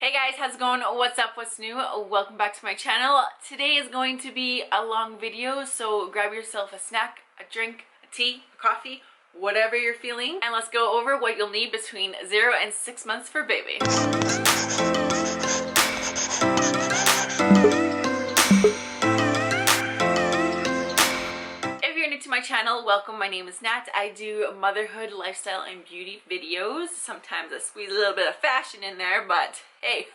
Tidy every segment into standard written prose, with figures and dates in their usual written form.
Hey guys, how's it going? What's up? What's new? Welcome back to my channel. Today is going to be a long video, so grab yourself a snack, a drink, a tea, a coffee, whatever you're feeling, and let's go over what you'll need between 0 and 6 months for baby. To my channel, welcome. My name is Nat. I do motherhood, lifestyle, and beauty videos. Sometimes I squeeze a little bit of fashion in there, but hey.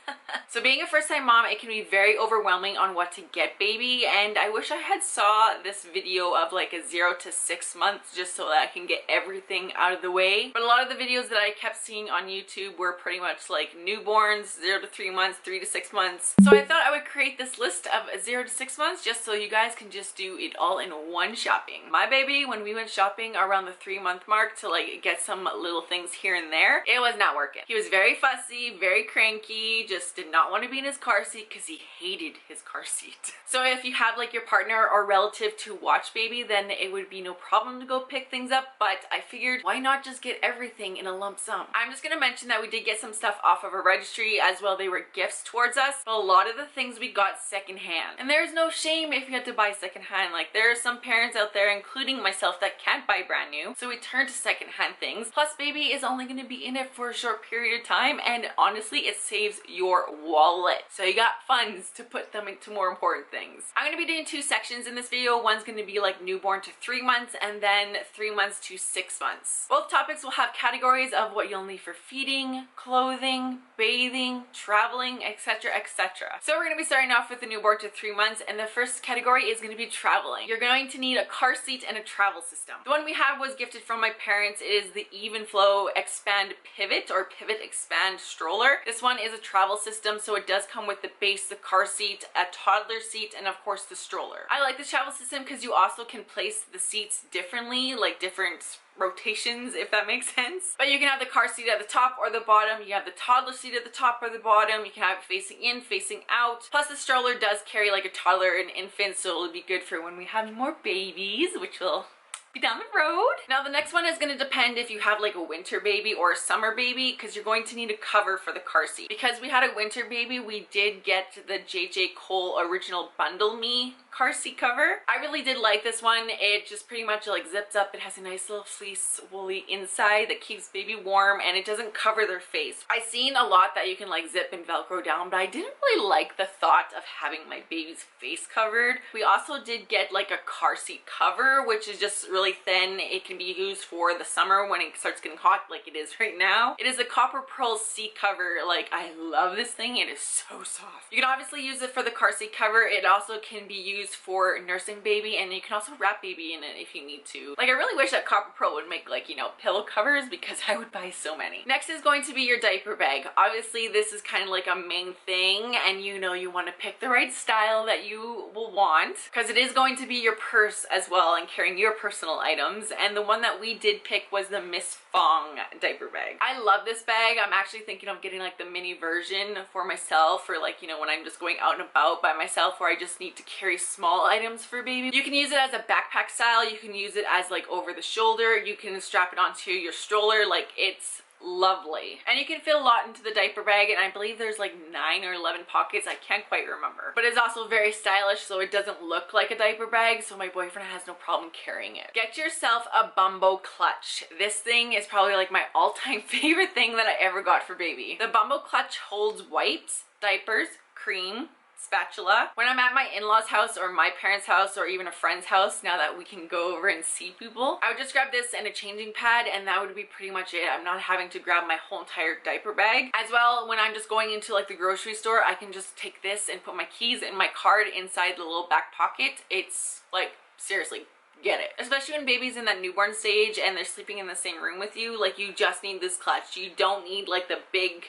So being a first-time mom, it can be very overwhelming on what to get baby, and I wish I had saw this video of like a 0 to 6 months just so that I can get everything out of the way. But a lot of the videos that I kept seeing on YouTube were pretty much like newborns, 0 to 3 months, 3 to 6 months. So I thought I would create this list of 0 to 6 months just so you guys can just do it all in one shopping. My baby, when we went shopping around the 3-month mark to like get some little things here and there, it was not working. He was very fussy, very cranky, just did not want to be in his car seat because he hated his car seat. So if you have like your partner or relative to watch baby, then it would be no problem to go pick things up, but I figured why not just get everything in a lump sum. I'm just gonna mention that we did get some stuff off of a registry as well. They were gifts towards us, but a lot of the things we got secondhand, and there's no shame if you have to buy secondhand. Like there are some parents out there, including myself, that can't buy brand new, so we turn to secondhand things. Plus baby is only going to be in it for a short period of time, and honestly it saves your wallet, so you got funds to put them into more important things. I'm going to be doing 2 sections in this video. One's going to be like newborn to 3 months, and then 3 months to 6 months. Both topics will have categories of what you'll need for feeding, clothing, bathing, traveling, etc, etc. So we're going to be starting off with the newborn to 3 months, and the first category is going to be traveling. You're going to need a car seat and a travel system. The one we have was gifted from my parents. It is the Even Flow Expand Pivot or Pivot Expand stroller. This one is a travel system, so it does come with the base, the car seat, a toddler seat, and of course the stroller. I like this travel system because you also can place the seats differently, like different rotations, if that makes sense. But you can have the car seat at the top or the bottom. You have the toddler seat at the top or the bottom. You can have it facing in, facing out. Plus the stroller does carry like a toddler and infant, so it'll be good for when we have more babies, which will be down the road. Now the next one is going to depend if you have like a winter baby or a summer baby, because you're going to need a cover for the car seat. Because we had a winter baby, we did get the JJ Cole original Bundle Me car seat cover. I really did like this one. It just pretty much like zips up. It has a nice little fleece woolly inside that keeps baby warm, and it doesn't cover their face. I've seen a lot that you can like zip and velcro down, but I didn't really like the thought of having my baby's face covered. We also did get like a car seat cover, which is just really thin. It can be used for the summer when it starts getting hot like it is right now. It is a copper pearl seat cover. Like I love this thing. It is so soft. You can obviously use it for the car seat cover. It also can be used for nursing baby, and you can also wrap baby in it if you need to. Like I really wish that Copper Pearl would make like, you know, pillow covers, because I would buy so many. Next is going to be your diaper bag. Obviously this is kind of like a main thing, and you know you want to pick the right style that you will want, because it is going to be your purse as well and carrying your personal items. And the one that we did pick was the Miss Fong diaper bag. I love this bag. I'm actually thinking of getting like the mini version for myself, or like, you know, when I'm just going out and about by myself where I just need to carry small items for baby. You can use it as a backpack style. You can use it as like over the shoulder. You can strap it onto your stroller. Like it's lovely, and you can fit a lot into the diaper bag, and I believe there's like 9 or 11 pockets. I can't quite remember, but it's also very stylish, so it doesn't look like a diaper bag, so my boyfriend has no problem carrying it. Get yourself a Bumbo clutch. This thing is probably like my all-time favorite thing that I ever got for baby. The Bumbo clutch holds wipes, diapers, cream, spatula. When I'm at my in-laws house or my parents' house or even a friend's house, now that we can go over and see people, I would just grab this and a changing pad, and that would be pretty much it. I'm not having to grab my whole entire diaper bag. As well, when I'm just going into like the grocery store, I can just take this and put my keys and my card inside the little back pocket. It's like, seriously, get it. Especially when baby's in that newborn stage and they're sleeping in the same room with you, like you just need this clutch. You don't need like the big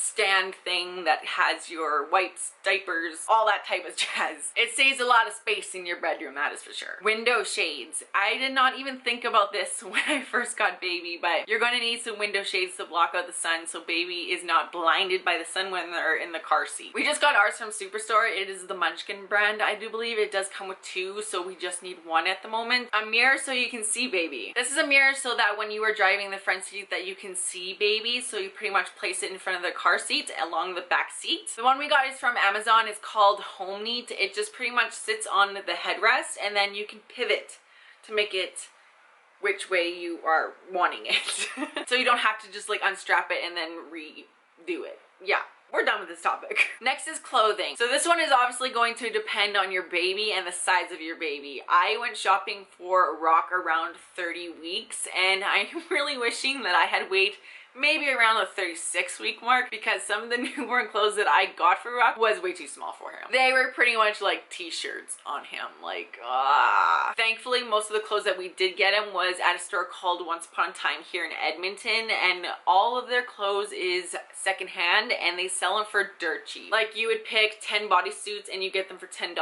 stand thing that has your wipes, diapers, all that type of jazz. It saves a lot of space in your bedroom, that is for sure. Window shades. I did not even think about this when I first got baby, but you're going to need some window shades to block out the sun so baby is not blinded by the sun when they're in the car seat. We just got ours from Superstore. It is the Munchkin brand. I do believe it does come with 2, so we just need 1 at the moment. A mirror so you can see baby. This is a mirror so that when you are driving the front seat that you can see baby, so you pretty much place it in front of the car car seat along the back seat. The one we got is from Amazon. It's called Home Neat. It just pretty much sits on the headrest, and then you can pivot to make it which way you are wanting it. So you don't have to just like unstrap it and then redo it. Yeah. We're done with this topic. Next is clothing. So this one is obviously going to depend on your baby and the size of your baby. I went shopping for Rock around 30 weeks, and I'm really wishing that I had weight maybe around the 36-week mark, because some of the newborn clothes that I got for Rock was way too small for him. They were pretty much like t-shirts on him, like Thankfully, most of the clothes that we did get him was at a store called Once Upon a Time here in Edmonton, and all of their clothes is secondhand, and they sell them for dirt cheap. Like, you would pick 10 bodysuits and you get them for $10,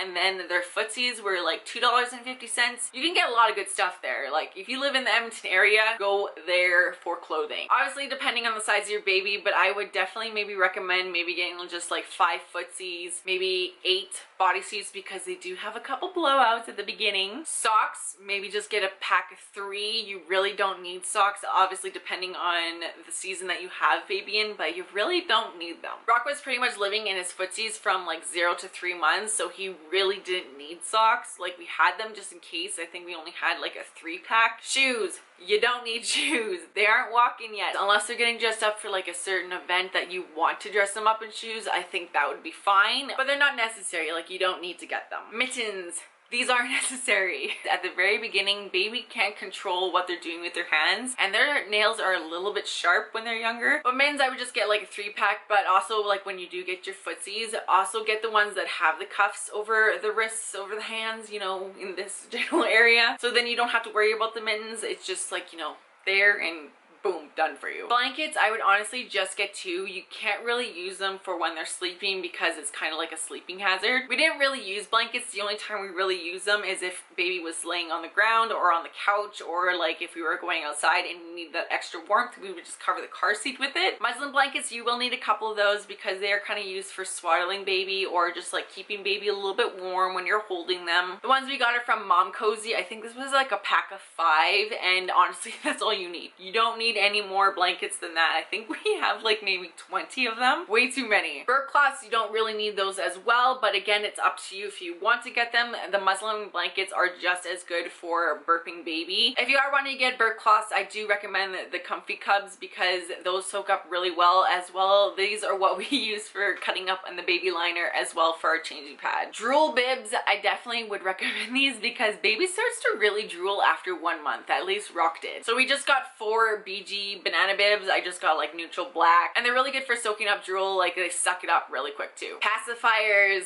and then their footsies were like $2.50. You can get a lot of good stuff there. Like, if you live in the Edmonton area, go there for clothing. Obviously, depending on the size of your baby, but I would definitely maybe recommend maybe getting just like 5 footsies, maybe 8 bodysuits, because they do have a couple blowouts at the beginning. Socks, maybe just get a pack of 3. You really don't need socks, obviously depending on the season that you have baby in, but you really don't need them. Rock was pretty much living in his footsies from like 0 to 3 months, so he really didn't need socks. Like, we had them just in case. I think we only had like a 3-pack. Shoes, you don't need shoes. They aren't walking yet. Unless they're getting dressed up for like a certain event that you want to dress them up in shoes, I think that would be fine, but they're not necessary. Like, you don't need to get them. Mittens, these aren't necessary. At the very beginning, baby can't control what they're doing with their hands, and their nails are a little bit sharp when they're younger. But mittens, I would just get like a 3-pack, but also like when you do get your footsies, also get the ones that have the cuffs over the wrists, over the hands, you know, in this general area. So then you don't have to worry about the mittens. It's just like, you know, there and boom, done for you. Blankets, I would honestly just get 2. You can't really use them for when they're sleeping because it's kind of like a sleeping hazard. We didn't really use blankets. The only time we really use them is if baby was laying on the ground or on the couch, or like if we were going outside and need that extra warmth, we would just cover the car seat with it. Muslin blankets, you will need a couple of those because they are kind of used for swaddling baby or just like keeping baby a little bit warm when you're holding them. The ones we got are from Mom Cozy. I think this was like a pack of 5, and honestly, that's all you need. You don't need any more blankets than that. I think we have like maybe 20 of them. Way too many. Burp cloths, you don't really need those as well, but again, it's up to you if you want to get them. The muslin blankets are just as good for burping baby. If you are wanting to get burp cloths, I do recommend the Comfy Cubs because those soak up really well as well. These are what we use for cutting up on the baby liner as well for our changing pad. Drool bibs, I definitely would recommend these because baby starts to really drool after 1 month. At least Rock did. So we just got 4 BG banana bibs. I just got like neutral black, and they're really good for soaking up drool. Like, they suck it up really quick too. Pacifiers,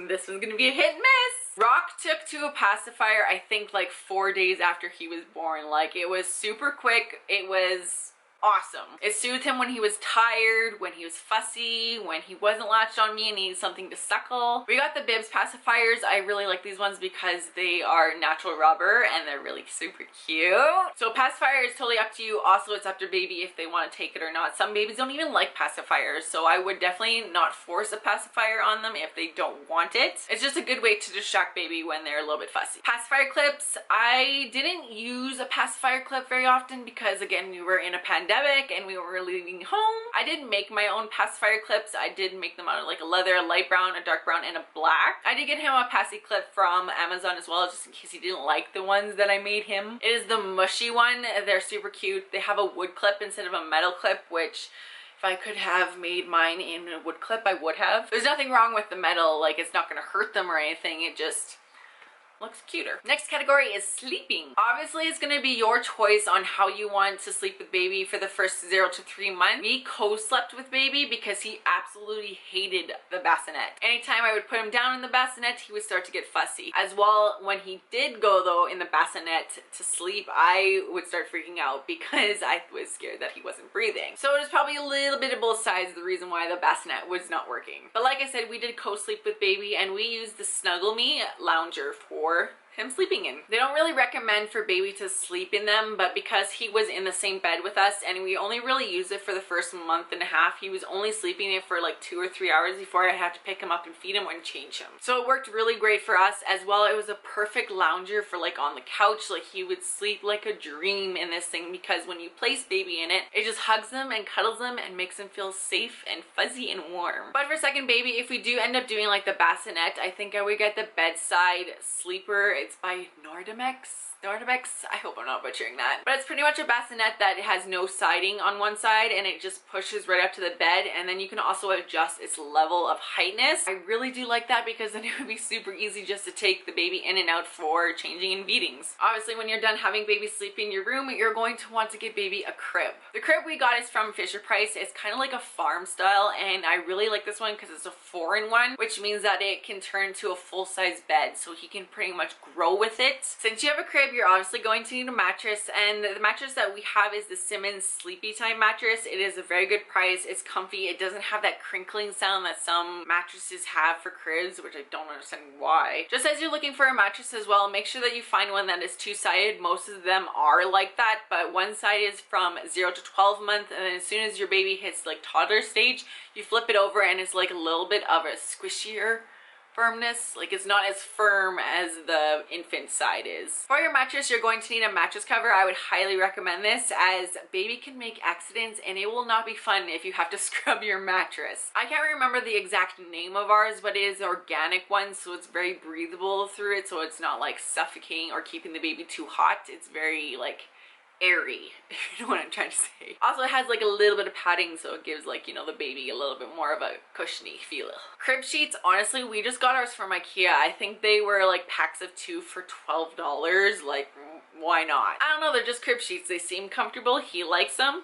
this one's gonna be a hit and miss. Rock took to a pacifier I think like 4 days after he was born. Like, it was super quick. It was awesome. It soothed him when he was tired, when he was fussy, when he wasn't latched on me and needed something to suckle. We got the bibs pacifiers. I really like these ones because they are natural rubber and they're really super cute. So pacifier is totally up to you. Also, it's up to baby if they want to take it or not. Some babies don't even like pacifiers, so I would definitely not force a pacifier on them if they don't want it. It's just a good way to distract baby when they're a little bit fussy. Pacifier clips, I didn't use a pacifier clip very often because again, we were in a pandemic and we were leaving home. I did make my own pacifier clips. I did make them out of like a leather, a light brown, a dark brown, and a black. I did get him a passy clip from Amazon as well, just in case he didn't like the ones that I made him. It is the mushy one. They're super cute. They have a wood clip instead of a metal clip, which if I could have made mine in a wood clip, I would have. There's nothing wrong with the metal. Like, it's not gonna hurt them or anything. It just looks cuter. Next category is sleeping. Obviously, it's going to be your choice on how you want to sleep with baby for the first 0 to 3 months. We co-slept with baby because he absolutely hated the bassinet. Anytime I would put him down in the bassinet, he would start to get fussy. As well, when he did go though in the bassinet to sleep, I would start freaking out because I was scared that he wasn't breathing. So it was probably a little bit of both sides the reason why the bassinet was not working. But like I said, we did co-sleep with baby and we used the Snuggle Me lounger for him sleeping in. They don't really recommend for baby to sleep in them, but because he was in the same bed with us and we only really used it for the first month and a half, he was only sleeping in it for like 2 or 3 hours before I had to pick him up and feed him and change him. So it worked really great for us as well. It was a perfect lounger for like on the couch. Like he would sleep like a dream in this thing because when you place baby in it, it just hugs him and cuddles him and makes him feel safe and fuzzy and warm. But for second baby, if we do end up doing like the bassinet, I think I would get the bedside sleeper. It's by Nordimex. I hope I'm not butchering that. But it's pretty much a bassinet that has no siding on one side and it just pushes right up to the bed, and then you can also adjust its level of heightness. I really do like that because then it would be super easy just to take the baby in and out for changing and feedings. Obviously, when you're done having baby sleep in your room, you're going to want to get baby a crib. The crib we got is from Fisher-Price. It's kind of like a farm style, and I really like this one because it's a 4-in-1, which means that it can turn to a full-size bed, so he can pretty much grow with it. Since you have a crib, you're obviously going to need a mattress, and the mattress that we have is the Simmons Sleepy Time mattress. It is a very good price. It's comfy. It doesn't have that crinkling sound that some mattresses have for cribs, which I don't understand why. Just as you're looking for a mattress as well, make sure that you find one that is 2-sided. Most of them are like that, but one side is from 0 to 12 months, and then as soon as your baby hits like toddler stage, you flip it over and it's like a little bit of a squishier firmness. Like it's not as firm as the infant side is. For your mattress, you're going to need a mattress cover. I would highly recommend this as baby can make accidents and it will not be fun if you have to scrub your mattress. I can't remember the exact name of ours, but it is organic one, so it's very breathable through it, so it's not like suffocating or keeping the baby too hot. It's very like airy, if you know what I'm trying to say. Also, it has like a little bit of padding, so it gives like, you know, the baby a little bit more of a cushiony feel. Crib sheets, honestly, we just got ours from IKEA. I think they were like packs of 2 for $12. Like, why not? I don't know, they're just crib sheets. They seem comfortable. He likes them.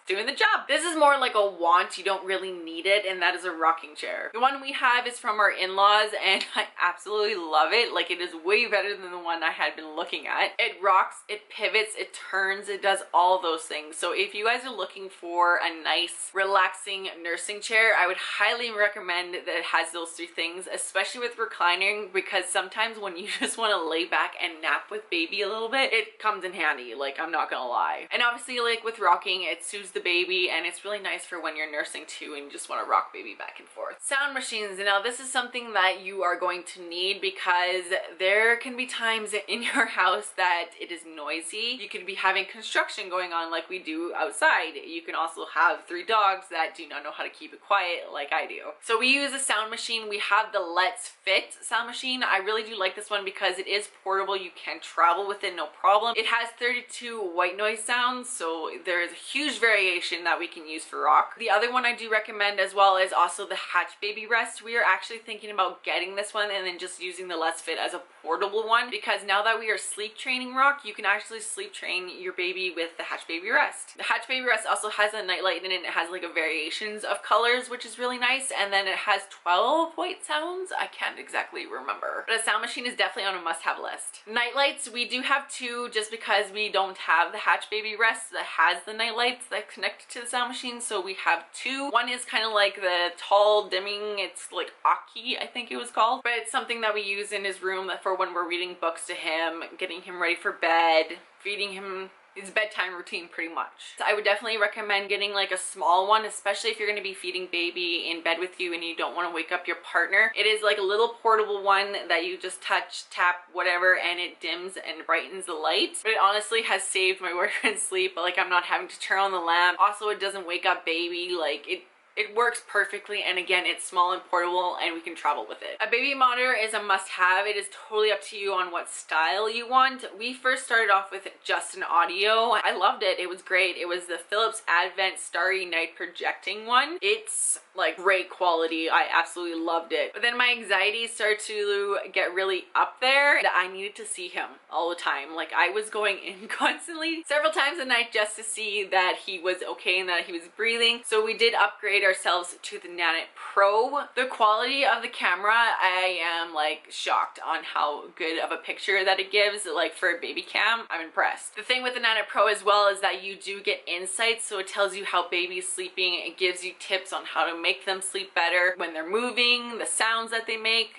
Doing the job. This is more like a want, you don't really need it, and that is a rocking chair. The one we have is from our in-laws and I absolutely love it. Like, it is way better than the one I had been looking at. It rocks, it pivots, it turns, it does all those things. So if you guys are looking for a nice relaxing nursing chair, I would highly recommend that it has those 3 things, especially with reclining, because sometimes when you just want to lay back and nap with baby a little bit, it comes in handy, like, I'm not gonna lie. And obviously, like with rocking, it soothes the baby and it's really nice for when you're nursing too and you just want to rock baby back and forth. Sound machines. Now this is something that you are going to need because there can be times in your house that it is noisy. You could be having construction going on like we do outside. You can also have 3 dogs that do not know how to keep it quiet like I do. So we use a sound machine. We have the Let's Fit sound machine. I really do like this one because it is portable. You can travel with it no problem. It has 32 white noise sounds, so there is a huge variation that we can use for rock. The other one I do recommend as well is also the Hatch Baby Rest. We are actually thinking about getting this one and then just using the Let's Fit as a portable one, because now that we are sleep training rock, you can actually sleep train your baby with the Hatch Baby Rest. The Hatch Baby Rest also has a nightlight in it. It has like a variations of colors, which is really nice, and then it has 12 white sounds. I can't exactly remember, but a sound machine is definitely on a must-have list. Nightlights, we do have 2 just because we don't have the Hatch Baby Rest that has the nightlights that connected to the sound machine, so we have 2. One is kind of like the tall dimming, it's like Aki, I think it was called, but it's something that we use in his room for when we're reading books to him, getting him ready for bed, feeding him his bedtime routine pretty much. So I would definitely recommend getting like a small one, especially if you're going to be feeding baby in bed with you and you don't want to wake up your partner. It is like a little portable one that you just touch, tap, whatever, and it dims and brightens the light. But it honestly has saved my boyfriend's sleep. Like, I'm not having to turn on the lamp. Also, it doesn't wake up baby. Like, it works perfectly, and again, it's small and portable and we can travel with it. A baby monitor is a must-have. It is totally up to you on what style you want. We first started off with just an audio. I loved it. It was great. It was the Philips Advent Starry Night projecting one. It's like great quality. I absolutely loved it. But then my anxiety started to get really up there that I needed to see him all the time. Like, I was going in constantly several times a night just to see that he was okay and that he was breathing. So we did upgrade ourselves to the Nanit Pro. The quality of the camera, I am like shocked on how good of a picture that it gives. Like, for a baby cam, I'm impressed. The thing with the Nanit Pro as well is that you do get insights, so it tells you how baby's sleeping. It gives you tips on how to make them sleep better when they're moving, the sounds that they make.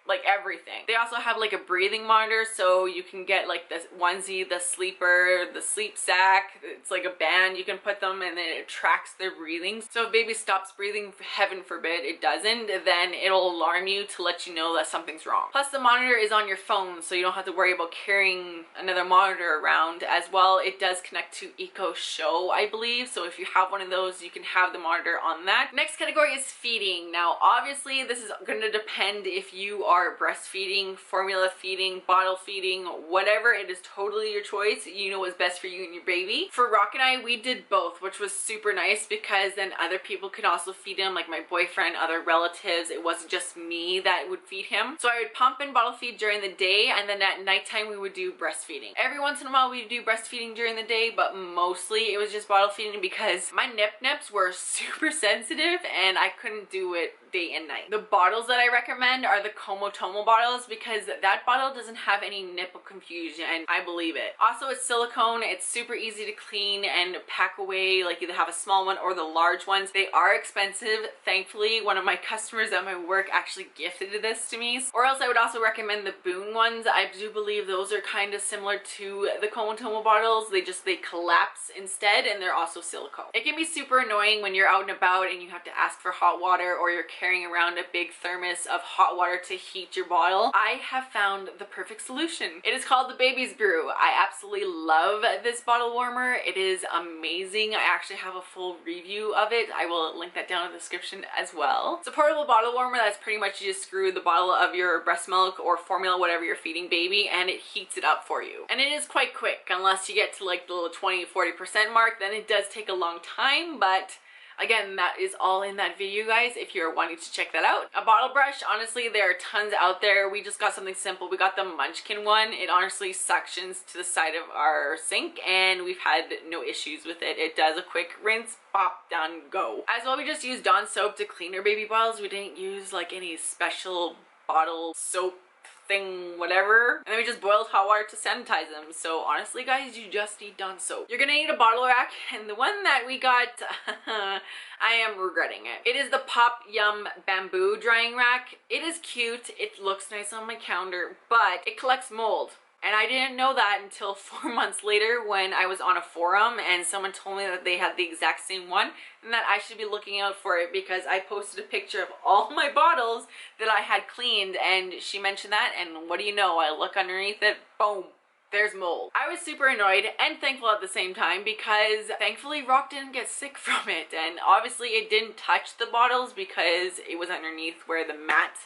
like everything. They also have like a breathing monitor, so you can get like the onesie, the sleeper, the sleep sack. It's like a band, you can put them and then it tracks their breathing. So if baby stops breathing, heaven forbid it doesn't, then it'll alarm you to let you know that something's wrong. Plus the monitor is on your phone, so you don't have to worry about carrying another monitor around. As well, it does connect to Eco Show, I believe, so if you have one of those, you can have the monitor on that. Next category is feeding. Now obviously this is going to depend if you are breastfeeding, formula feeding, bottle feeding, whatever. It is totally your choice. You know what's best for you and your baby. For Rock and I, we did both, which was super nice because then other people could also feed him, like my boyfriend, other relatives. It wasn't just me that would feed him. So I would pump and bottle feed during the day, and then at nighttime we would do breastfeeding. Every once in a while we would do breastfeeding during the day, but mostly it was just bottle feeding because my nips were super sensitive and I couldn't do it day and night. The bottles that I recommend are the Tomo bottles because that bottle doesn't have any nipple confusion, and I believe it. Also, it's silicone. It's super easy to clean and pack away, like either have a small one or the large ones. They are expensive. Thankfully, one of my customers at my work actually gifted this to me. Or else I would also recommend the Boon ones. I do believe those are kind of similar to the Tomo bottles. They collapse instead, and they're also silicone. It can be super annoying when you're out and about and you have to ask for hot water, or you're carrying around a big thermos of hot water to heat your bottle. I have found the perfect solution. It is called the Baby's Brew. I absolutely love this bottle warmer. It is amazing. I actually have a full review of it. I will link that down in the description as well. It's a portable bottle warmer that's pretty much you just screw the bottle of your breast milk or formula, whatever you're feeding baby, and it heats it up for you. And it is quite quick, unless you get to like the little 20-40% mark, then it does take a long time, but again, that is all in that video, guys, if you're wanting to check that out. A bottle brush, honestly, there are tons out there. We just got something simple. We got the Munchkin one. It honestly suctions to the side of our sink, and we've had no issues with it. It does a quick rinse, pop, done, go. As well, we just used Dawn soap to clean our baby bottles. We didn't use like any special bottle soap thing, whatever, and then we just boiled hot water to sanitize them. So honestly, guys, you just need Dawn soap. You're gonna need a bottle rack, and the one that we got I am regretting it. It is the Pop Yum bamboo drying rack. It is cute, it looks nice on my counter, but it collects mold. And I didn't know that until 4 months later when I was on a forum and someone told me that they had the exact same one and that I should be looking out for it because I posted a picture of all my bottles that I had cleaned, and she mentioned that, and what do you know, I look underneath it, boom, there's mold. I was super annoyed and thankful at the same time because thankfully Rock didn't get sick from it, and obviously it didn't touch the bottles because it was underneath where the mat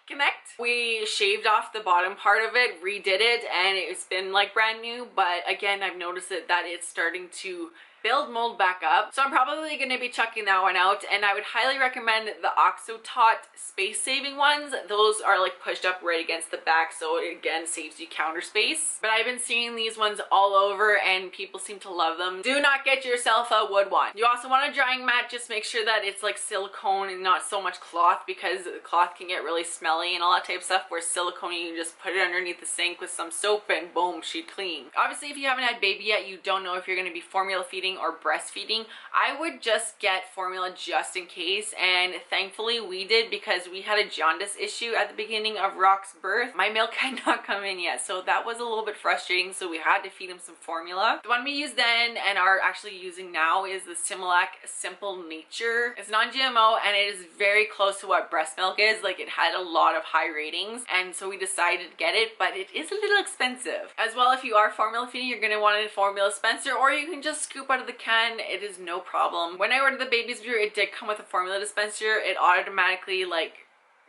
connect. We shaved off the bottom part of it, redid it, and it's been like brand new, but again, I've noticed that it's starting to build mold back up. So I'm probably going to be chucking that one out, and I would highly recommend the Oxotot space saving ones. Those are like pushed up right against the back, so it again saves you counter space. But I've been seeing these ones all over and people seem to love them. Do not get yourself a wood one. You also want a drying mat. Just make sure that it's like silicone and not so much cloth, because the cloth can get really smelly and all that type of stuff, where silicone, you can just put it underneath the sink with some soap and boom, sheet clean. Obviously, if you haven't had baby yet, you don't know if you're going to be formula feeding or breastfeeding, I would just get formula just in case, and thankfully we did because we had a jaundice issue at the beginning of Rock's birth. My milk had not come in yet, so that was a little bit frustrating, so we had to feed him some formula. The one we used then and are actually using now is the Similac Simple Nature. It's non-GMO and it is very close to what breast milk is. Like, it had a lot of high ratings, and so we decided to get it, but it is a little expensive. As well, if you are formula feeding, you're going to want a formula dispenser, or you can just scoop out of the can. It is no problem. When I ordered the Baby's Brew, it did come with a formula dispenser. It automatically like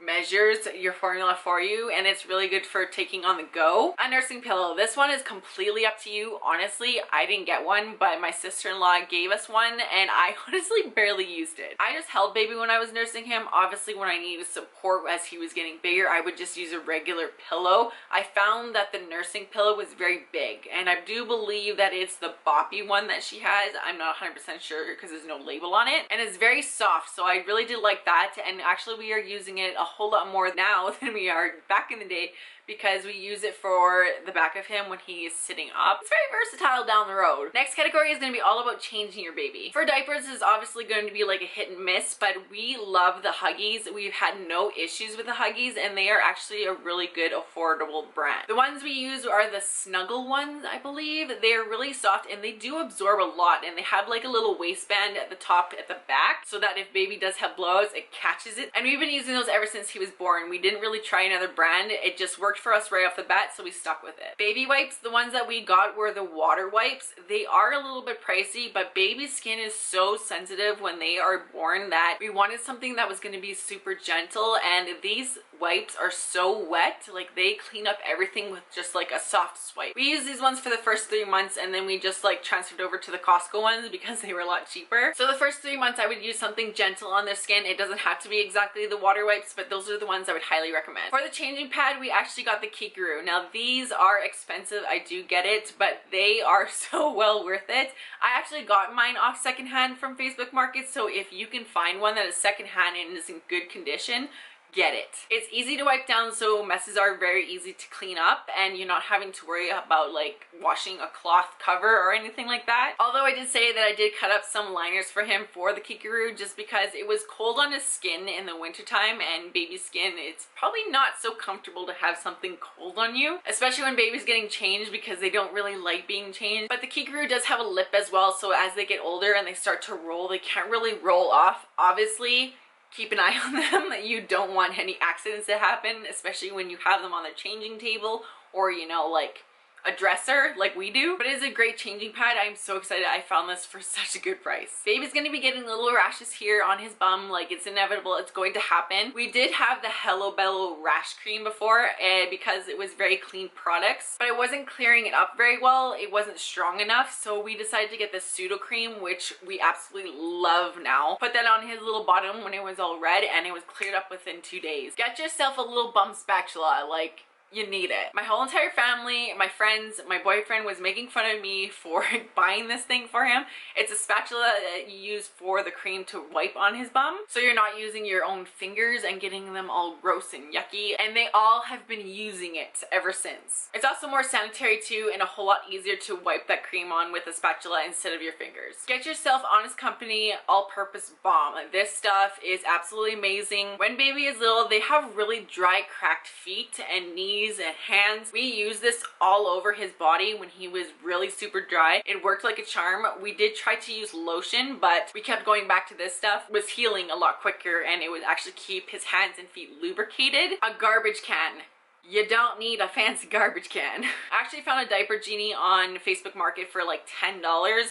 measures your formula for you, and it's really good for taking on the go. A nursing pillow. This one is completely up to you. Honestly, I didn't get one, but my sister-in-law gave us one, and I honestly barely used it. I just held baby when I was nursing him. Obviously, when I needed support as he was getting bigger, I would just use a regular pillow. I found that the nursing pillow was very big, and I do believe that it's the Boppy one that she has. I'm not 100% sure because there's no label on it, and it's very soft, so I really did like that. And actually, we are using it a whole lot more now than we are back in the day, because we use it for the back of him when he is sitting up. It's very versatile down the road. Next category is going to be all about changing your baby. For diapers, it's obviously going to be like a hit and miss, but we love the Huggies. We've had no issues with the Huggies, and they are actually a really good affordable brand. The ones we use are the Snuggle ones, I believe. They are really soft and they do absorb a lot, and they have like a little waistband at the top at the back so that if baby does have blowouts, it catches it. And we've been using those ever since he was born. We didn't really try another brand. It just worked for us right off the bat, so we stuck with it. Baby wipes, the ones that we got were the water wipes. They are a little bit pricey, but baby's skin is so sensitive when they are born that we wanted something that was going to be super gentle, and these wipes are so wet, like they clean up everything with just like a soft swipe. We used these ones for the first 3 months, and then we just like transferred over to the Costco ones because they were a lot cheaper. So the first 3 months I would use something gentle on their skin. It doesn't have to be exactly the water wipes, but those are the ones I would highly recommend. For the changing pad, we actually got the Kikaroo. Now these are expensive, I do get it, but they are so well worth it. I actually got mine off secondhand from Facebook Market, so if you can find one that is secondhand and is in good condition, get it. It's easy to wipe down, so messes are very easy to clean up, and you're not having to worry about like washing a cloth cover or anything like that. Although I did say that I did cut up some liners for him for the Kikaroo just because it was cold on his skin in the wintertime, and baby skin, it's probably not so comfortable to have something cold on you, especially when baby's getting changed because they don't really like being changed. But the Kikaroo does have a lip as well, so as they get older and they start to roll, they can't really roll off. Obviously, keep an eye on them, that you don't want any accidents to happen, especially when you have them on the changing table or, you know, like a dresser like we do. But it is a great changing pad. I'm so excited I found this for such a good price. Baby's going to be getting little rashes here on his bum, like it's inevitable, it's going to happen. We did have the Hello Bello rash cream before because it was very clean products, but it wasn't clearing it up very well. It wasn't strong enough, so we decided to get the pseudo cream, which we absolutely love now. Put that on his little bottom when it was all red, and it was cleared up within 2 days. Get yourself a little bum spatula, like you need it. My whole entire family, my friends, my boyfriend was making fun of me for buying this thing for him. It's a spatula that you use for the cream to wipe on his bum, so you're not using your own fingers and getting them all gross and yucky, and they all have been using it ever since. It's also more sanitary too, and a whole lot easier to wipe that cream on with a spatula instead of your fingers. Get yourself Honest Company all-purpose balm. This stuff is absolutely amazing. When baby is little, they have really dry, cracked feet and knees and hands. We used this all over his body when he was really super dry. It worked like a charm. We did try to use lotion, but we kept going back to this stuff. It was healing a lot quicker, and it would actually keep his hands and feet lubricated. A garbage can. You don't need a fancy garbage can. I actually found a diaper genie on Facebook Market for like $10,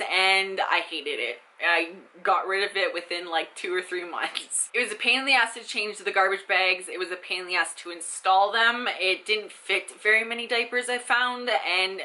and I hated it. I got rid of it within like 2 or 3 months. It was a pain in the ass to change the garbage bags. It was a pain in the ass to install them. It didn't fit very many diapers I found, and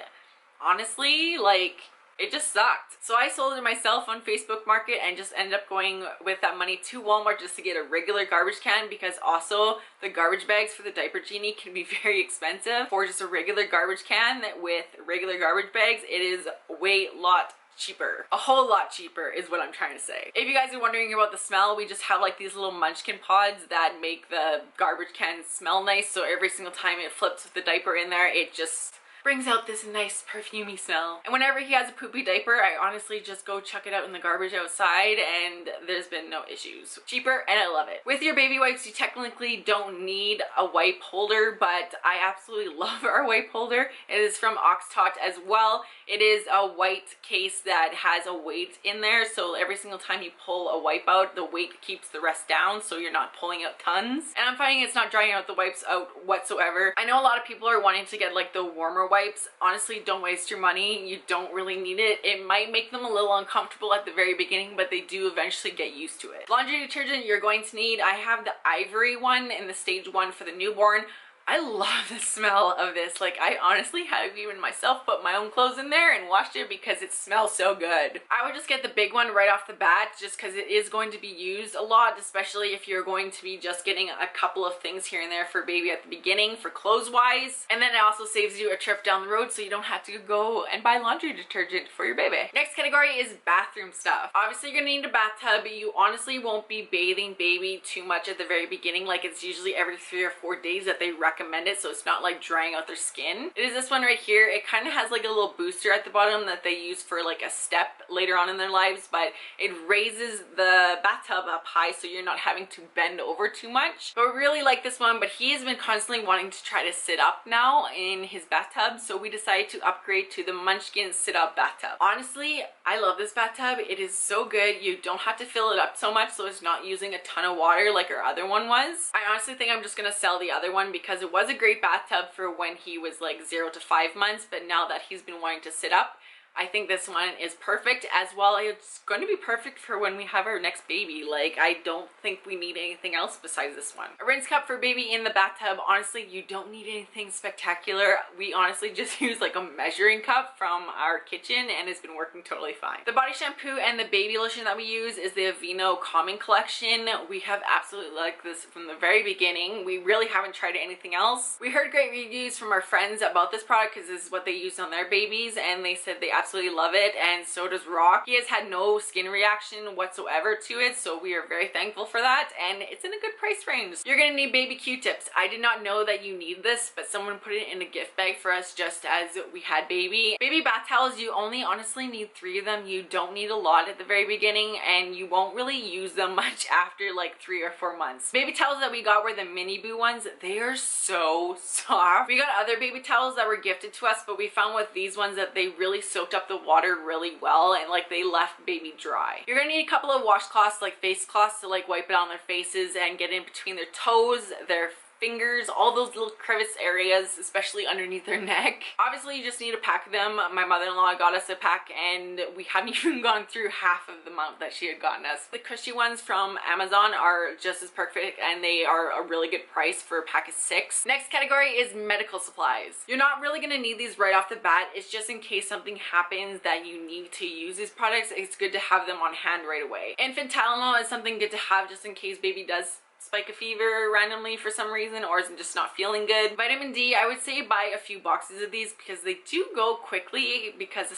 honestly, like, it just sucked. So I sold it myself on Facebook Market and just ended up going with that money to Walmart just to get a regular garbage can, because also the garbage bags for the diaper genie can be very expensive. For just a regular garbage can with regular garbage bags, it is way lot cheaper. A whole lot cheaper is what I'm trying to say. If you guys are wondering about the smell, we just have like these little munchkin pods that make the garbage can smell nice, so every single time it flips with the diaper in there, it just brings out this nice perfumey smell. And whenever he has a poopy diaper, I honestly just go chuck it out in the garbage outside, and there's been no issues. Cheaper, and I love it. With your baby wipes, you technically don't need a wipe holder, but I absolutely love our wipe holder. It is from Oxtot as well. It is a white case that has a weight in there, so every single time you pull a wipe out, the weight keeps the rest down, so you're not pulling out tons. And I'm finding it's not drying out the wipes out whatsoever. I know a lot of people are wanting to get like the warmer wipes. Honestly, don't waste your money. You don't really need it. It might make them a little uncomfortable at the very beginning, but they do eventually get used to it. Laundry detergent you're going to need. I have the Ivory one in the stage 1 for the newborn. I love the smell of this. Like, I honestly have even myself put my own clothes in there and washed it because it smells so good. I would just get the big one right off the bat just because it is going to be used a lot, especially if you're going to be just getting a couple of things here and there for baby at the beginning for clothes wise. And then it also saves you a trip down the road so you don't have to go and buy laundry detergent for your baby. Next category is bathroom stuff. Obviously you're gonna need a bathtub. You honestly won't be bathing baby too much at the very beginning. Like, it's usually every 3 or 4 days that they recommend recommend it so it's not like drying out their skin. It is this one right here. It kind of has like a little booster at the bottom that they use for like a step later on in their lives, but it raises the bathtub up high so you're not having to bend over too much. But we really like this one, but he has been constantly wanting to try to sit up now in his bathtub, so we decided to upgrade to the Munchkin sit up bathtub. Honestly, I love this bathtub. It is so good. You don't have to fill it up so much, so it's not using a ton of water like our other one was. I honestly think I'm just gonna sell the other one because it was a great bathtub for when he was like 0 to 5 months, but now that he's been wanting to sit up, I think this one is perfect as well. It's going to be perfect for when we have our next baby. Like, I don't think we need anything else besides this one. A rinse cup for baby in the bathtub. Honestly, you don't need anything spectacular. We honestly just use like a measuring cup from our kitchen and it's been working totally fine. The body shampoo and the baby lotion that we use is the Aveeno Calming Collection. We have absolutely liked this from the very beginning. We really haven't tried anything else. We heard great reviews from our friends about this product because this is what they used on their babies, and they said they absolutely love it, and so does Rock. He has had no skin reaction whatsoever to it, so we are very thankful for that, and it's in a good price range. You're gonna need baby Q-tips. I did not know that you need this, but someone put it in a gift bag for us just as we had baby. Baby bath towels, you only honestly need 3 of them. You don't need a lot at the very beginning, and you won't really use them much after like 3 or 4 months. Baby towels that we got were the Mini Boo ones. They are so soft. We got other baby towels that were gifted to us, but we found with these ones that they really soaked up the water really well and like they left baby dry. You're gonna need a couple of washcloths, like face cloths, to like wipe it on their faces and get in between their toes, their fingers, all those little crevice areas, especially underneath their neck. Obviously, you just need a pack of them. My mother-in-law got us a pack and we hadn't even gone through half of the amount that she had gotten us. The cushy ones from Amazon are just as perfect and they are a really good price for a pack of 6. Next category is medical supplies. You're not really gonna need these right off the bat. It's just in case something happens that you need to use these products, it's good to have them on hand right away. Infant Tylenol is something good to have just in case baby does spike a fever randomly for some reason or is just not feeling good. Vitamin D, I would say buy a few boxes of these because they do go quickly because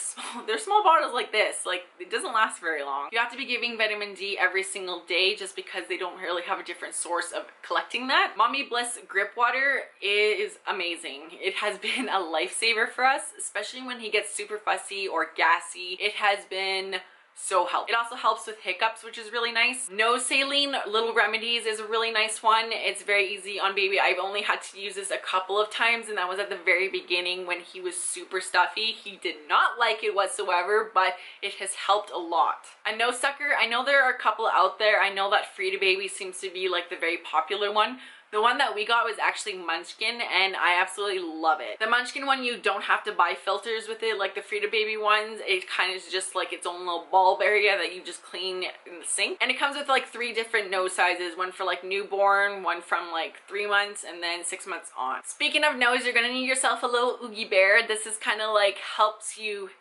they're small bottles like this. Like, it doesn't last very long. You have to be giving vitamin D every single day just because they don't really have a different source of collecting that. Mommy Bliss Grip Water is amazing. It has been a lifesaver for us, especially when he gets super fussy or gassy. It has been so helpful. It also helps with hiccups, which is really nice. Nose saline Little Remedies is a really nice one. It's very easy on baby. I've only had to use this a couple of times, and that was at the very beginning when he was super stuffy. He did not like it whatsoever, but it has helped a lot. A nose sucker, I know there are a couple out there. I know that Free to Baby seems to be like the very popular one. The one that we got was actually Munchkin, and I absolutely love it. The Munchkin one, you don't have to buy filters with it like the Free to Baby ones. It kind of is just like its own little bulb area that you just clean in the sink. And it comes with like 3 different nose sizes, one for like newborn, one from like 3 months, and then 6 months on. Speaking of nose, you're gonna need yourself a little Oogie Bear. This is kind of like helps you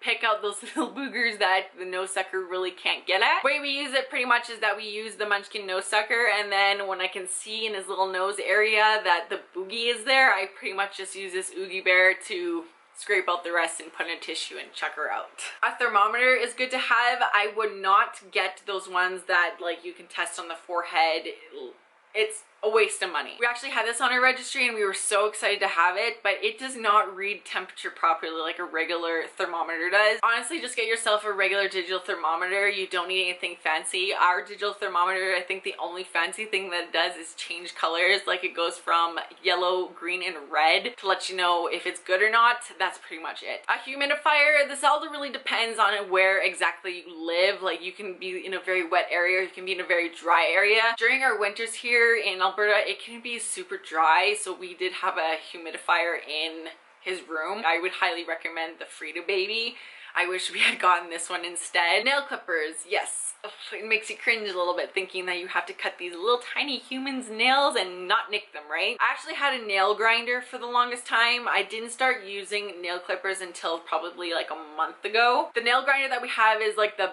pick out those little boogers that the nose sucker really can't get at. The way we use it pretty much is that we use the Munchkin nose sucker, and then when I can see in his little nose area that the boogie is there, I pretty much just use this Oogie Bear to scrape out the rest and put in a tissue and chuck her out. A thermometer is good to have. I would not get those ones that like you can test on the forehead. It's a waste of money. We actually had this on our registry and we were so excited to have it, but it does not read temperature properly like a regular thermometer does. Honestly, just get yourself a regular digital thermometer. You don't need anything fancy. Our digital thermometer, I think the only fancy thing that it does is change colors. Like, it goes from yellow, green, and red to let you know if it's good or not. That's pretty much it. A humidifier, this all really depends on where exactly you live. Like, you can be in a very wet area, you can be in a very dry area. During our winters here in Alberta, it can be super dry, so we did have a humidifier in his room. I would highly recommend the Free to Baby. I wish we had gotten this one instead. Nail clippers, yes. Ugh, it makes you cringe a little bit thinking that you have to cut these little tiny humans' nails and not nick them, right? I actually had a nail grinder for the longest time. I didn't start using nail clippers until probably like a month ago. The nail grinder that we have is like the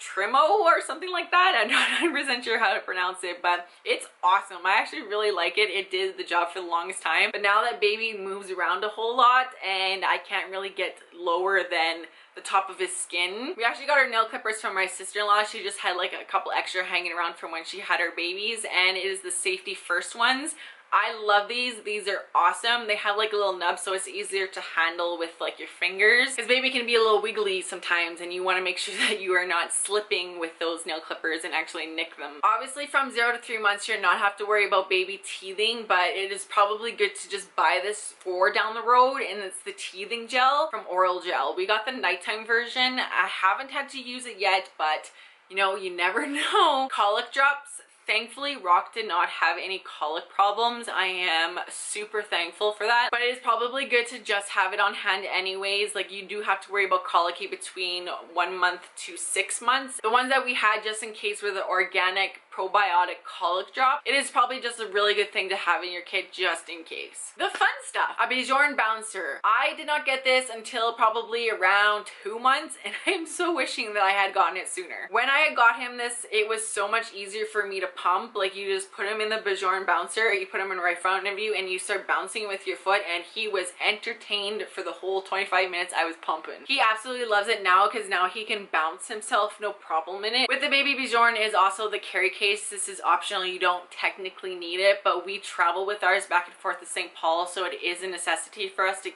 Trimo or something like that. I'm not 100% sure how to pronounce it, but it's awesome. I actually really like it. It did the job for the longest time, but now that baby moves around a whole lot and I can't really get lower than the top of his skin. We actually got our nail clippers from my sister-in-law. She just had like a couple extra hanging around from when she had her babies, and it is the Safety First ones. I love these. These are awesome. They have like a little nub so it's easier to handle with like your fingers, because baby can be a little wiggly sometimes and you want to make sure that you are not slipping with those nail clippers and actually nick them. Obviously from 0 to 3 months you're not have to worry about baby teething, but it is probably good to just buy this for down the road, and it's the teething gel from Oral Gel. We got the nighttime version. I haven't had to use it yet, but you know, you never know. Colic drops. Thankfully, Rock did not have any colic problems. I am super thankful for that. But it is probably good to just have it on hand anyways. Like, you do have to worry about colicky between 1 month to 6 months. The ones that we had just in case were the organic probiotic colic drop. It is probably just a really good thing to have in your kit just in case. The fun stuff. A Bjorn bouncer. I did not get this until probably around 2 months, and I am so wishing that I had gotten it sooner. When I had got him this, it was so much easier for me to pump. Like, you just put him in the Bjorn bouncer, you put him in right front of you, and you start bouncing with your foot, and he was entertained for the whole 25 minutes I was pumping. He absolutely loves it now because now he can bounce himself, no problem in it. With the baby Bjorn is also the carry case. This is optional, you don't technically need it, but we travel with ours back and forth to St. Paul, so it is a necessity for us to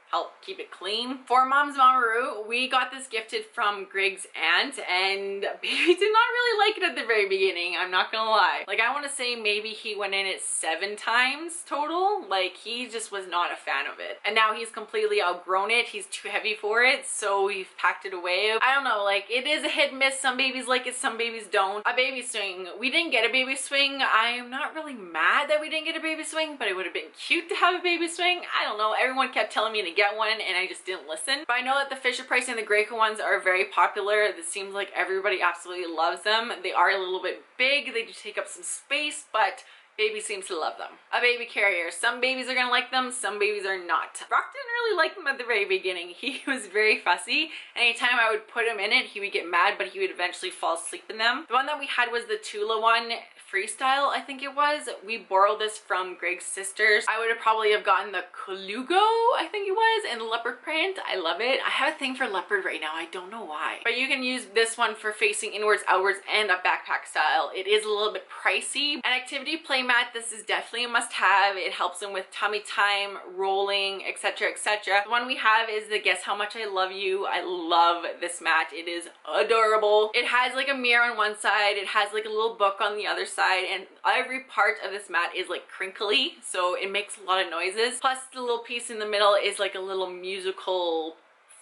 help keep it clean. For Mom's Mamaroo, we got this gifted from Greg's aunt, and baby did not really like it at the very beginning, I'm not gonna lie. Like, I want to say maybe he went in it 7 times total. Like, he just was not a fan of it. And now he's completely outgrown it. He's too heavy for it, so we've packed it away. I don't know, like, it is a hit and miss. Some babies like it, some babies don't. A baby swing. We didn't get a baby swing. I'm not really mad that we didn't get a baby swing, but it would have been cute to have a baby swing. I don't know, everyone kept telling me to get one and I just didn't listen. But I know that the Fisher Price and the Graco ones are very popular. It seems like everybody absolutely loves them. They are a little bit big, they do take up some space, but baby seems to love them. A baby carrier. Some babies are gonna like them, some babies are not. Rock didn't really like them at the very beginning. He was very fussy. Anytime I would put him in it, he would get mad, but he would eventually fall asleep in them. The one that we had was the Tula one, Freestyle, I think it was. We borrowed this from Greg's sisters. I would have probably have gotten the Colugo, I think it was, and the leopard print. I love it. I have a thing for leopard right now. I don't know why. But you can use this one for facing inwards, outwards, and a backpack style. It is a little bit pricey. An activity play mat, this is definitely a must-have. It helps them with tummy time, rolling, etc, etc. The one we have is the Guess How Much I Love You. I love this mat. It is adorable. It has like a mirror on one side. It has like a little book on the other side, and every part of this mat is like crinkly, so it makes a lot of noises. Plus the little piece in the middle is like a little musical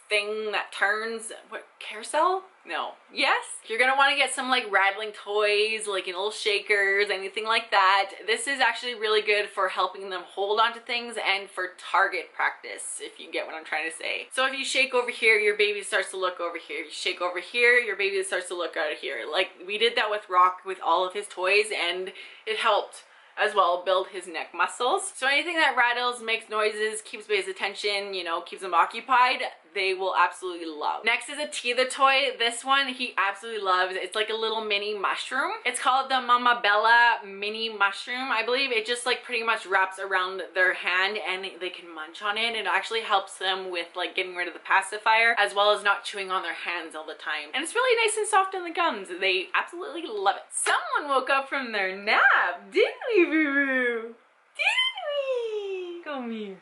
thing that turns. What, carousel? No. Yes? You're gonna want to get some like rattling toys, like little shakers, anything like that. This is actually really good for helping them hold onto things and for target practice, if you get what I'm trying to say. So if you shake over here, your baby starts to look over here. If you shake over here, your baby starts to look out of here. Like, we did that with Rock with all of his toys, and it helped as well build his neck muscles. So anything that rattles, makes noises, keeps baby's attention, you know, keeps them occupied, they will absolutely love. Next is a Teether toy. This one he absolutely loves. It's like a little mini mushroom. It's called the Mama Bella mini mushroom, I believe. It just like pretty much wraps around their hand and they can munch on it. It actually helps them with like getting rid of the pacifier, as well as not chewing on their hands all the time. And it's really nice and soft on the gums. They absolutely love it. Someone woke up from their nap, didn't we, Boo-Boo? Didn't we? Come here.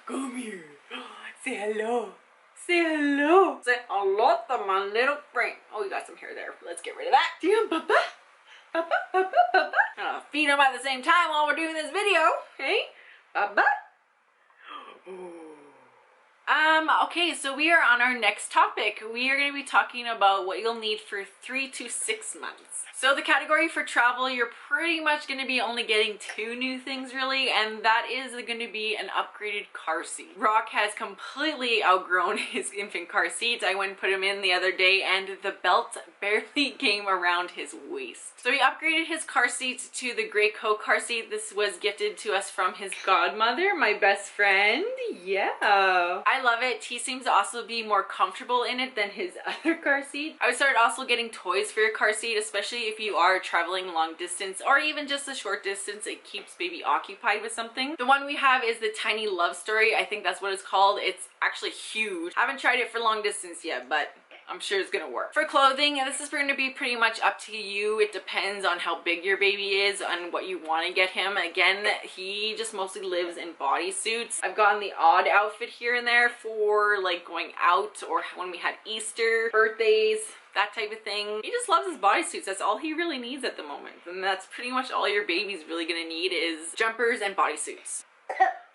Come here. Say hello. Say hello. Say hello to my little friend. Oh, you got some hair there. Let's get rid of that. Damn, Papa. Papa, Papa, Papa. I'm gonna feed him at the same time while we're doing this video. Hey, Papa. Okay, so we are on our next topic. We are going to be talking about what you'll need for 3 to 6 months. So the category for travel, you're pretty much going to be only getting 2 new things really, and that is going to be an upgraded car seat. Rock has completely outgrown his infant car seat. I went and put him in the other day and the belt barely came around his waist. So he upgraded his car seat to the Graco car seat. This was gifted to us from his godmother, my best friend. Yeah. I love it. He seems to also be more comfortable in it than his other car seat. I would start also getting toys for your car seat, especially if you are traveling long distance or even just a short distance. It keeps baby occupied with something. The one we have is the Tiny Love Story. I think that's what it's called. It's actually huge. I haven't tried it for long distance yet, but I'm sure it's gonna work. For clothing, this is going to be pretty much up to you. It depends on how big your baby is and what you want to get him. Again, he just mostly lives in bodysuits. I've gotten the odd outfit here and there for like going out or when we had Easter, birthdays, that type of thing. He just loves his bodysuits. That's all he really needs at the moment. And that's pretty much all your baby's really gonna need is jumpers and bodysuits.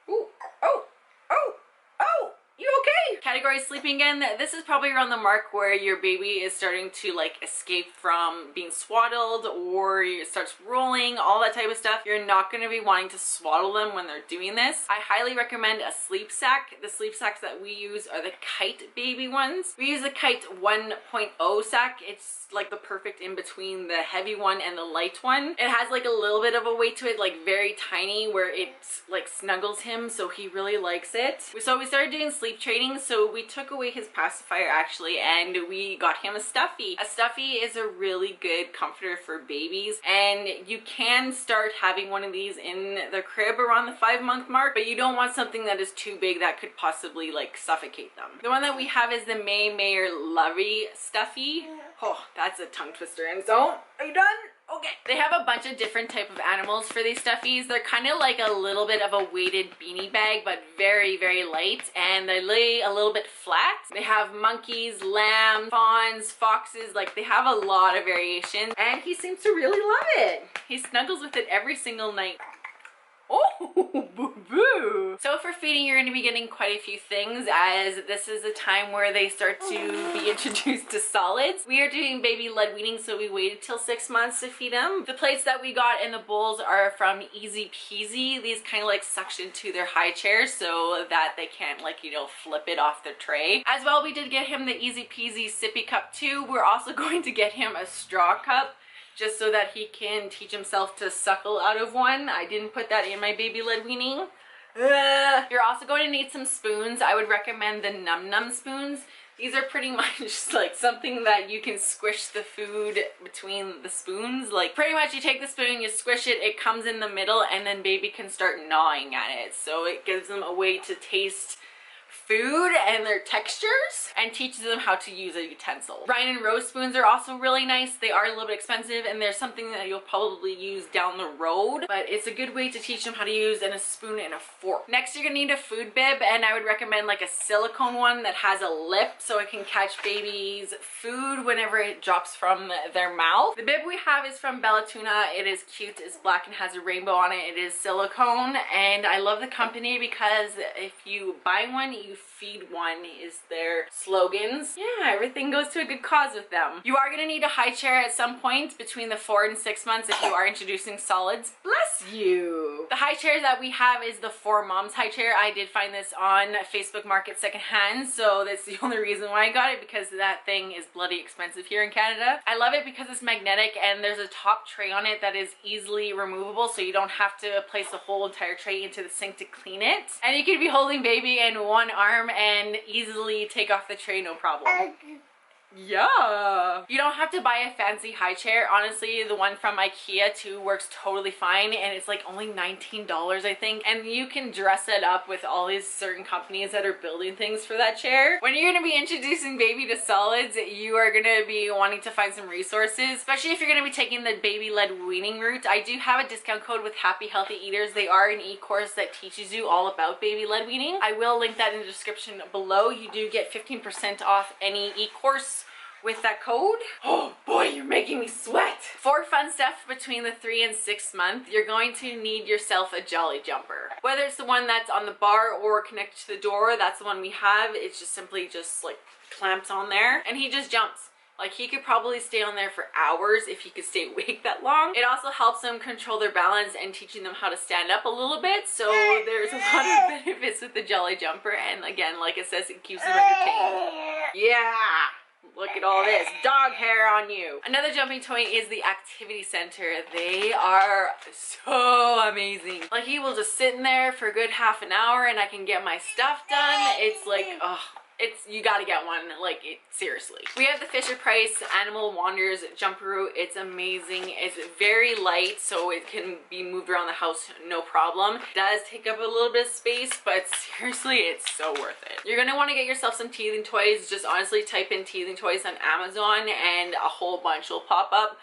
Ooh, oh, oh, oh, you okay? Category sleeping again. This is probably around the mark where your baby is starting to like escape from being swaddled or it starts rolling, all that type of stuff. You're not going to be wanting to swaddle them when they're doing this. I highly recommend a sleep sack. The sleep sacks that we use are the Kite baby ones. We use the Kite 1.0 sack. It's like the perfect in between the heavy one and the light one. It has like a little bit of a weight to it, like very tiny, where it like snuggles him, so he really likes it. So we started doing sleep training, so we took away his pacifier actually and we got him a stuffy. A stuffy is a really good comforter for babies, and you can start having one of these in the crib around the 5-month mark, but you don't want something that is too big that could possibly like suffocate them. The one that we have is the May Mayer Lovey stuffy. Oh, that's a tongue twister. And so, are you done? Okay. They have a bunch of different type of animals for these stuffies. They're kind of like a little bit of a weighted beanie bag, but very, very light, and they lay a little bit flat. They have monkeys, lambs, fawns, foxes, like they have a lot of variations, and he seems to really love it. He snuggles with it every single night. Oh, boo-boo. So for feeding, you're going to be getting quite a few things, as this is a time where they start to be introduced to solids. We are doing baby-led weaning, so we waited till 6 months to feed them. The plates that we got and the bowls are from Easy Peasy. These kind of like suction to their high chairs so that they can't like, you know, flip it off their tray. As well, we did get him the Easy Peasy sippy cup too. We're also going to get him a straw cup, just so that he can teach himself to suckle out of one. I didn't put that in my baby-led weaning. You're also going to need some spoons. I would recommend the Num Num spoons. These are pretty much just like something that you can squish the food between the spoons. Like pretty much you take the spoon, you squish it, it comes in the middle, and then baby can start gnawing at it. So it gives them a way to taste food and their textures and teaches them how to use a utensil. Ryan and Rose spoons are also really nice. They are a little bit expensive, and they're something that you'll probably use down the road, but it's a good way to teach them how to use a spoon and a fork. Next, you're gonna need a food bib, and I would recommend like a silicone one that has a lip so it can catch baby's food whenever it drops from their mouth. The bib we have is from Bella Tuna. It is cute, it's black and has a rainbow on it. It is silicone, and I love the company because if you buy one, you feed one is their slogans. Yeah, everything goes to a good cause with them. You are going to need a high chair at some point between the 4 and 6 months if you are introducing solids. Bless you. The high chair that we have is the 4Moms high chair. I did find this on Facebook Market secondhand, so that's the only reason why I got it, because that thing is bloody expensive here in Canada. I love it because it's magnetic and there's a top tray on it that is easily removable, so you don't have to place the whole entire tray into the sink to clean it. And you can be holding baby in one arm and easily take off the tray, no problem. Yeah. You don't have to buy a fancy high chair. Honestly, the one from IKEA too works totally fine, and it's like only $19, I think. And you can dress it up with all these certain companies that are building things for that chair. When you're going to be introducing baby to solids, you are going to be wanting to find some resources, especially if you're going to be taking the baby-led weaning route. I do have a discount code with Happy Healthy Eaters. They are an e-course that teaches you all about baby-led weaning. I will link that in the description below. You do get 15% off any e-course with that code. Oh boy, you're making me sweat. For fun stuff between the 3 and 6 month, you're going to need yourself a jolly jumper. Whether it's the one that's on the bar or connected to the door, that's the one we have. It's just simply just like clamped on there, and he just jumps. Like he could probably stay on there for hours if he could stay awake that long. It also helps them control their balance and teaching them how to stand up a little bit. So there's a lot of benefits with the jolly jumper, and again, like it says, it keeps them entertained. Yeah. Look at all this dog hair on you. Another jumping toy is the Activity Center. They are so amazing. Like he will just sit in there for a good half an hour and I can get my stuff done. It's like, oh, you gotta get one, like, seriously. We have the Fisher-Price Animal Wonders Jumperoo. It's amazing. It's very light, so it can be moved around the house no problem. It does take up a little bit of space, but seriously, it's so worth it. You're gonna want to get yourself some teething toys. Just honestly type in teething toys on Amazon and a whole bunch will pop up.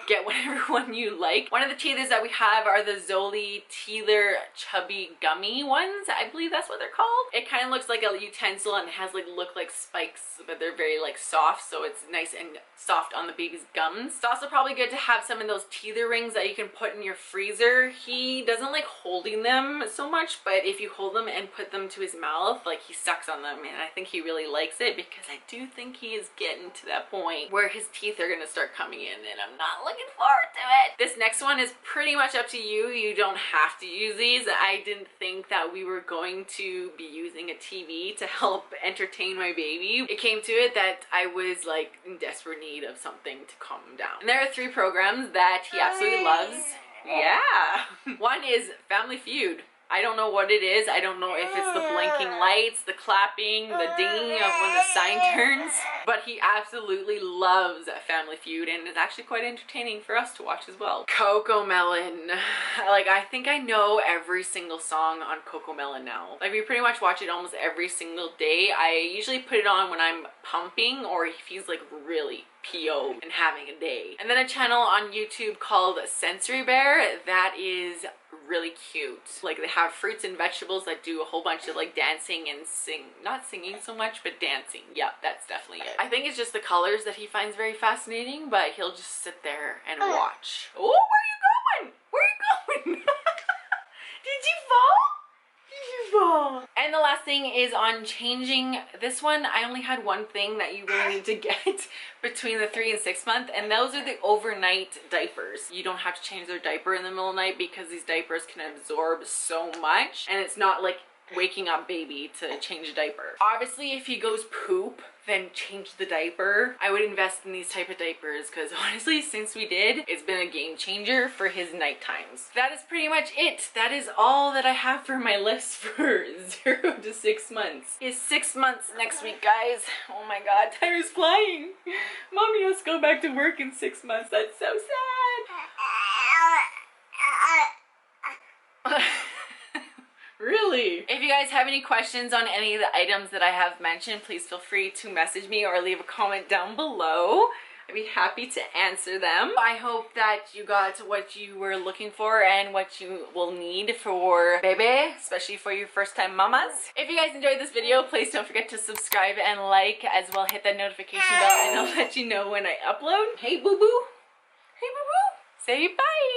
Get whatever one you like. One of the teethers that we have are the Zoli Teether Chubby Gummy ones. I believe that's what they're called. It kind of looks like a utensil and it has look like spikes, but they're very like soft, so it's nice and soft on the baby's gums. It's also probably good to have some of those teether rings that you can put in your freezer. He doesn't like holding them so much, but if you hold them and put them to his mouth, like, he sucks on them, and I think he really likes it, because I do think he is getting to that point where his teeth are gonna start coming in, and I'm not looking forward to it. This next one is pretty much up to you. You don't have to use these. I didn't think that we were going to be using a TV to help entertain my baby. It came to it that I was like in desperate need of something to calm him down. And there are 3 programs that he absolutely loves. Yeah. One is Family Feud. I don't know what it is. I don't know if it's the blinking lights, the clapping, the dinging of when the sign turns, but he absolutely loves Family Feud, and it's actually quite entertaining for us to watch as well. Cocomelon. Like, I think I know every single song on Cocomelon now. Like, we pretty much watch it almost every single day. I usually put it on when I'm pumping or if he's like really PO and having a day. And then a channel on YouTube called Sensory Bear that is really cute. Like, they have fruits and vegetables that do a whole bunch of like dancing and not singing so much, but dancing. Yep, that's definitely it. I think it's just the colors that he finds very fascinating, but he'll just sit there and watch. Oh, where are you going? Where are you going? Did you fall? And the last thing is on changing. This one, I only had one thing that you really need to get between the 3 and 6 month, and those are the overnight diapers. You don't have to change their diaper in the middle of the night because these diapers can absorb so much, and it's not like waking up baby to change a diaper. Obviously, if he goes poop, then change the diaper. I would invest in these type of diapers because honestly, since we did, it's been a game changer for his night times. That is pretty much it. That is all that I have for my list for 0 to 6 months. It's 6 months next week, guys. Oh my god, time is flying. Mommy has to go back to work in 6 months. That's so sad. Really? If you guys have any questions on any of the items that I have mentioned, please feel free to message me or leave a comment down below. I'd be happy to answer them. I hope that you got what you were looking for and what you will need for baby, especially for your first time mamas. If you guys enjoyed this video, please don't forget to subscribe and like, as well hit that notification bell and I'll let you know when I upload. Hey boo boo. Hey boo boo. Say bye.